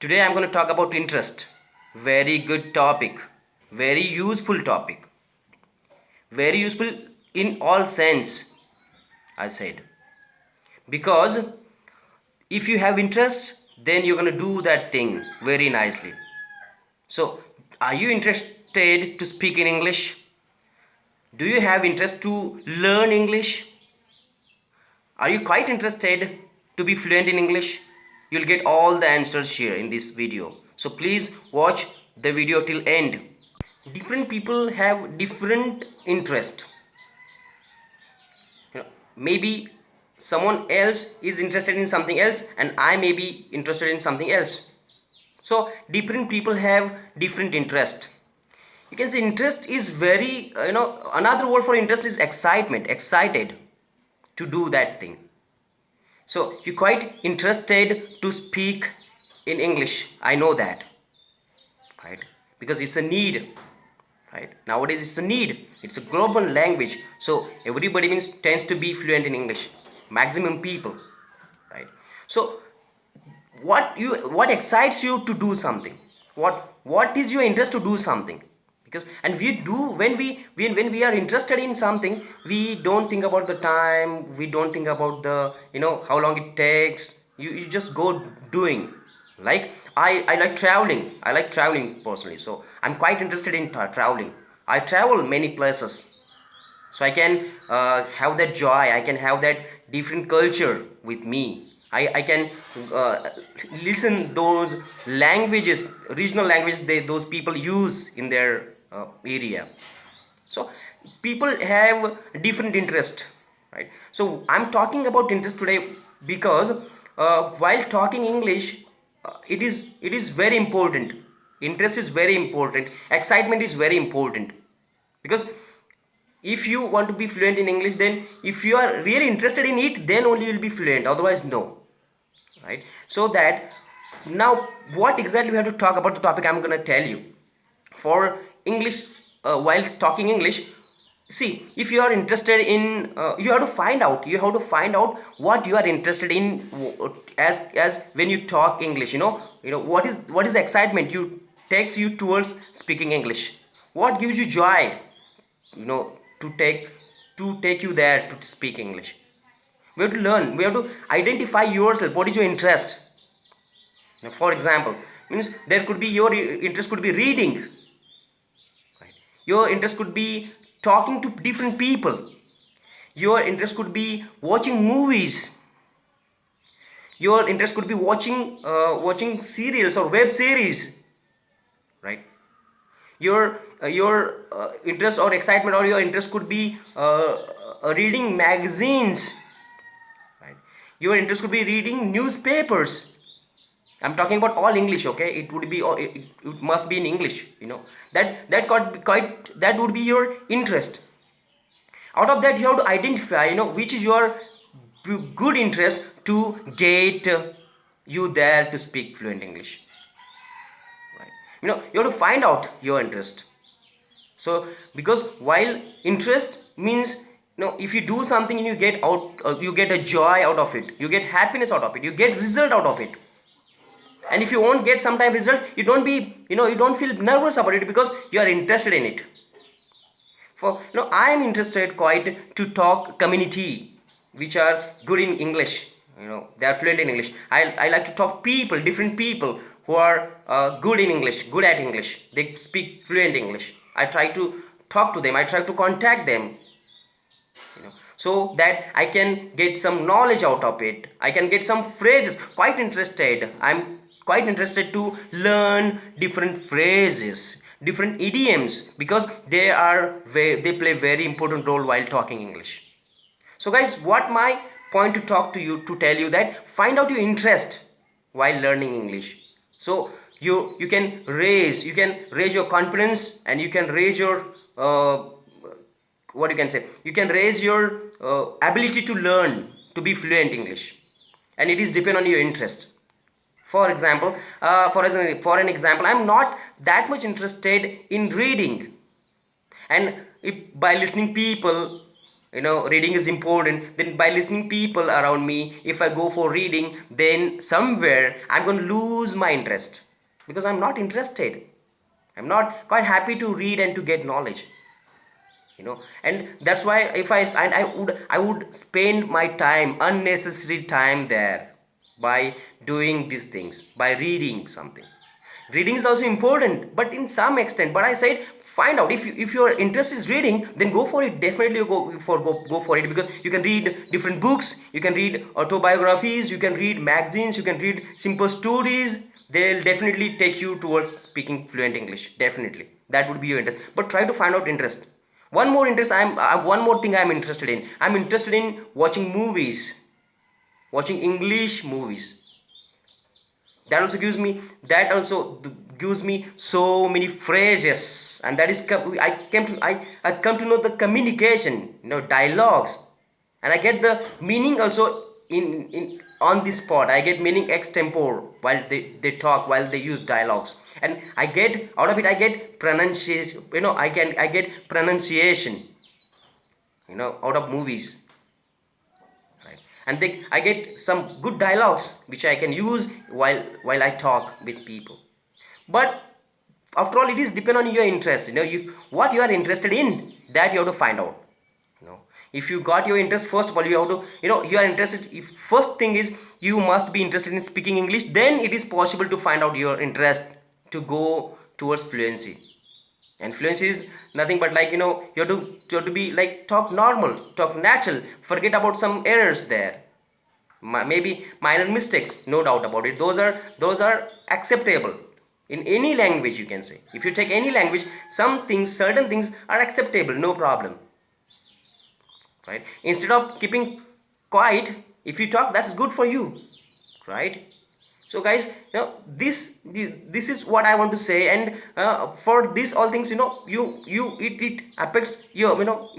Today I'm going to talk about interest. Very good topic. Very useful topic. Very useful in all sense, I said. Because if you have interest, then you're going to do that thing very nicely. So, are you interested to speak in English? Do you have interest to learn English? Are you quite interested to be fluent in English? You'll get all the answers here in this video. So please watch the video till end. Different people have different interest. Maybe someone else is interested in something else and I may be interested in something else. So different people have different interest. You can say interest is very, another word for interest is excitement, excited to do that thing. So you're quite interested to speak in English. I know that, right? Because it's a need, right? Nowadays it's a need. It's a global language. So everybody tends to be fluent in English. Maximum people, right? So what excites you to do something? What is your interest to do something? Because and we do when we are interested in something, we don't think about the time, we don't think about the how long it takes. You just go doing. Like I like traveling. I like traveling personally, so I'm quite interested in traveling. I travel many places, so I can have that joy, I can have that different culture with me. I can listen those languages, regional languages those people use in their area. So people have different interest, right? So I'm talking about interest today because while talking English, it is very important. Interest is very important, excitement is very important, because if you want to be fluent in English, then if you are really interested in it, then only you will be fluent, otherwise no, right? So that now what exactly we have to talk about the topic I'm going to tell you for English. While talking English, see, if you are interested in you have to find out what you are interested in, as when you talk English, what is the excitement you takes you towards speaking English, what gives you joy, you know to take you there to speak English. We have to learn, we have to identify yourself, what is your interest. Now, for example, means there could be your interest could be reading, right? Your interest could be talking to different people, your interest could be watching movies, your interest could be watching serials or web series, right? Your interest or excitement or your interest could be reading magazines, right? Your interest could be reading newspapers. I'm talking about all English, okay? It would be it must be in English, that would be your interest. Out of that you have to identify, which is your good interest to get you there to speak fluent English, right? You have to find out your interest. So because while interest means, if you do something and you get out, you get a joy out of it, you get happiness out of it, you get result out of it. And if you won't get sometime result, you don't feel nervous about it, because you are interested in it. For I am interested quite to talk community which are good in English, they are fluent in English. I like to talk people, different people who are good in English, good at English, they speak fluent English. I try to talk to them, I try to contact them, so that I can get some knowledge out of it, I can get some phrases. Quite interested, I'm quite interested to learn different phrases, different idioms, because they play very important role while talking English. So guys, what my point to talk to you, to tell you that find out your interest while learning English. So you can raise your confidence, and you can raise your what you can say, you can raise your ability to learn to be fluent English, and it is depend on your interest. For example, for an example, I'm not that much interested in reading, and if by listening people, reading is important, then by listening people around me, if I go for reading, then somewhere I'm going to lose my interest because I'm not interested. I'm not quite happy to read and to get knowledge. And that's why if I would spend my time, unnecessary time there, by doing these things, by reading something. Reading is also important, but in some extent. But I said, find out if your interest is reading, then go for it. Definitely go for it, because you can read different books, you can read autobiographies, you can read magazines, you can read simple stories. They'll definitely take you towards speaking fluent English. Definitely that would be your interest, but try to find out interest. One more thing I'm interested in. I'm interested in watching movies, watching English movies. That also gives me so many phrases, and that is I come to know the communication, dialogues, and I get the meaning also in on the spot. I get meaning extempore while they talk, while they use dialogues, and I get out of it, I get pronunciation. I get pronunciation, out of movies, right? And I get some good dialogues which I can use while I talk with people. But after all, it is depend on your interest. If what you are interested in, that you have to find out. If you got your interest, first of all, you have to, you are interested. If first thing is, you must be interested in speaking English, then it is possible to find out your interest to go towards fluency. And fluency is nothing but, like, you have to be like, talk normal, talk natural, forget about some errors there. Maybe minor mistakes, no doubt about it. Those are acceptable in any language, you can say. If you take any language, certain things are acceptable, no problem, right? Instead of keeping quiet, if you talk, that's good for you, right? So guys, this is what I want to say. And for this all things, it affects your,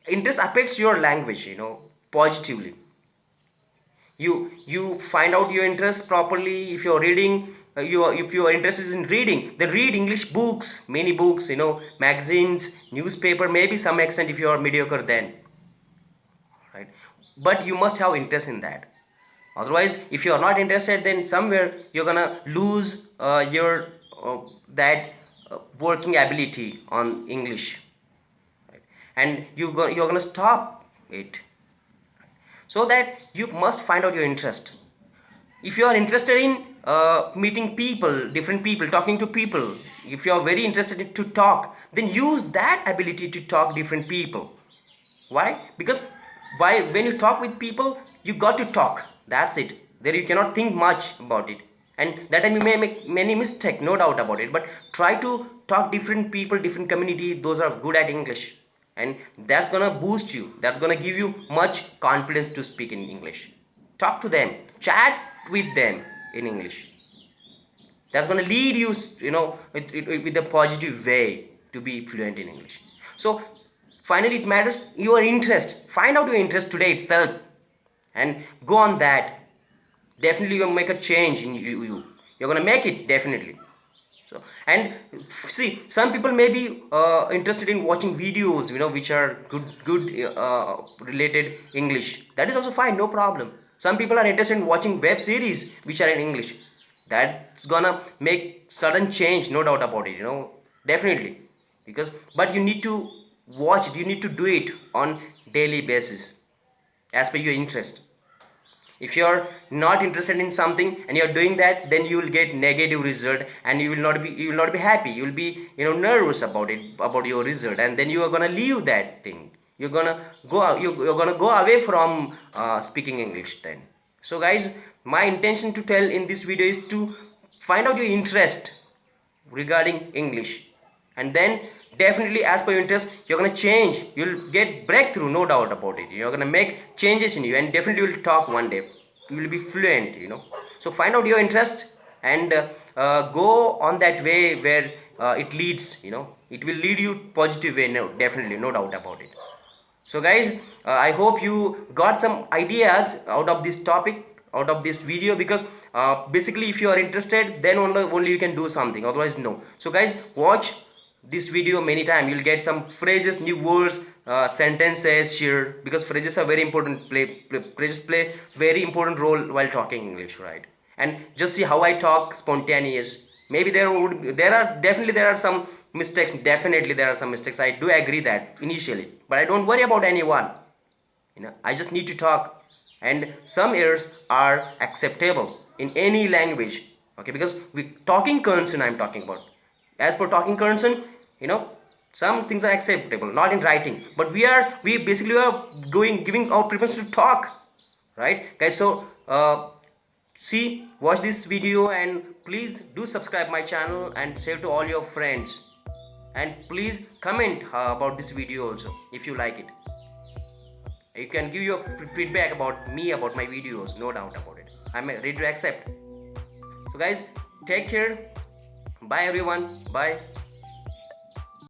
interest affects your language, positively. You find out your interest properly. If you're reading, if your interest is in reading, then read English books, many books, magazines, newspaper, maybe some extent if you are mediocre, then, right? But you must have interest in that. Otherwise, if you are not interested, then somewhere you're gonna lose your that working ability on English, right? And you're gonna stop it. So that you must find out your interest. If you are interested in meeting people, different people, talking to people, if you are very interested to talk, then use that ability to talk different people. Why? Because when you talk with people, you got to talk, that's it. There you cannot think much about it, and that time you may make many mistakes, no doubt about it. But try to talk different people, different community, those are good at English, and that's gonna boost you, that's gonna give you much confidence to speak in English. Talk to them, chat with them in English. That's going to lead you, with a positive way to be fluent in English. So finally, it matters your interest. Find out your interest today itself and go on that. Definitely you're going to make a change in you're going to make it, definitely. So, and see, some people may be interested in watching videos, which are good related English. That is also fine, no problem. Some people are interested in watching web series which are in English. That's gonna make sudden change, no doubt about it, definitely. But you need to watch it, you need to do it on daily basis as per your interest. If you are not interested in something and you are doing that, then you will get negative result, and you will not be happy. You will be nervous about it, about your result, and then you are gonna leave that thing. You're gonna you're gonna go away from speaking English then. So guys, my intention to tell in this video is to find out your interest regarding English, and then definitely as per your interest, you're gonna change, you'll get breakthrough, no doubt about it. You're gonna make changes in you, and definitely you'll talk one day, you will be fluent. So find out your interest and go on that way where it leads. It will lead you positive way, no, definitely, no doubt about it. So guys, I hope you got some ideas out of this topic, out of this video, because basically if you are interested, then only you can do something, otherwise no. So guys, watch this video many times. You'll get some phrases, new words, sentences here, because phrases are very important. Phrases play very important role while talking English, right? And just see how I talk spontaneous. Maybe there are some mistakes. Definitely there are some mistakes. I do agree that initially, but I don't worry about anyone. I just need to talk, and some errors are acceptable in any language. Okay, because we talking concern I'm talking about. As per talking concern, some things are acceptable, not in writing, but we basically are giving our preference to talk, right, guys? So watch this video, and please do subscribe my channel and share to all your friends, and please comment about this video also if you like it. You can give your feedback about me, about my videos, no doubt about it. I'm ready to accept. So guys, take care. Bye everyone. Bye.